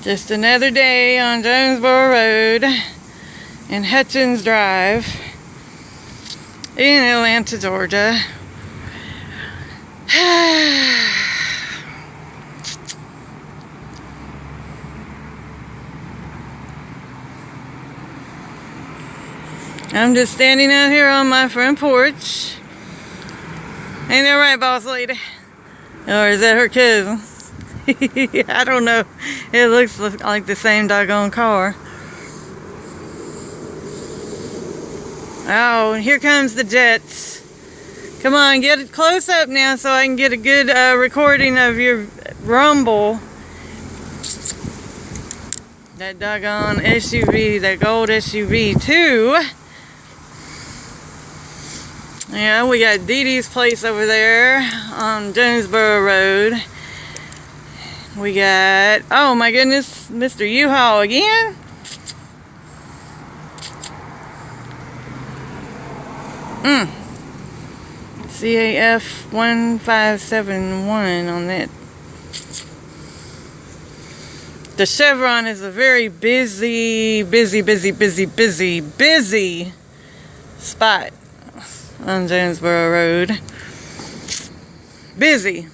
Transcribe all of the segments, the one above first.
Just another day on Jonesboro Road and Hutchins Drive in Atlanta, Georgia. I'm just standing out here on my front porch. Ain't that right, boss lady? Or is that her cousin? I don't know. It looks like the same doggone car. Oh, here comes the Jets. Come on, get it close up now so I can get a good recording of your rumble. That doggone SUV, that gold SUV too. Yeah, we got Dee Dee's place over there on Jonesboro Road. We got, oh my goodness, Mr. U-Haul again. CAF 1571 on that. The Chevron is a very busy spot on Jonesboro Road. Busy.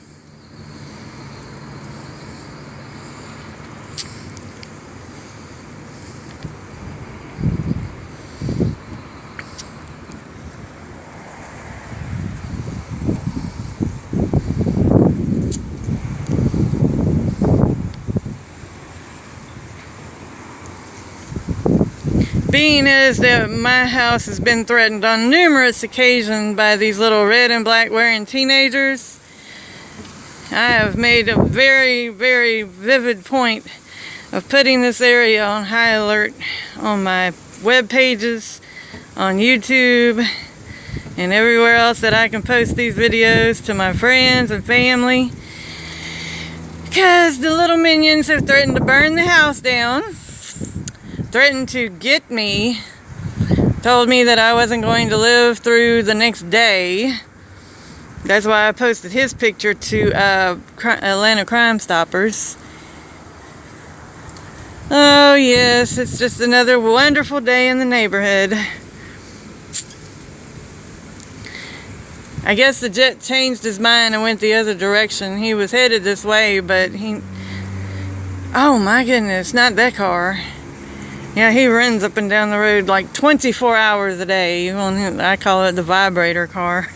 Being as that my house has been threatened on numerous occasions by these little red and black wearing teenagers, I have made a very vivid point of putting this area on high alert on my web pages, on YouTube, and everywhere else that I can post these videos to my friends and family, because the little minions have threatened to burn the house down, threatened to get me, told me that I wasn't going to live through the next day. That's why I posted his picture to Atlanta Crime Stoppers. Oh yes, it's just another wonderful day in the neighborhood. I guess the Jet changed his mind and went the other direction. He was headed this way, but oh my goodness, not that car. Yeah, he runs up and down the road like 24 hours a day. I call it the vibrator car.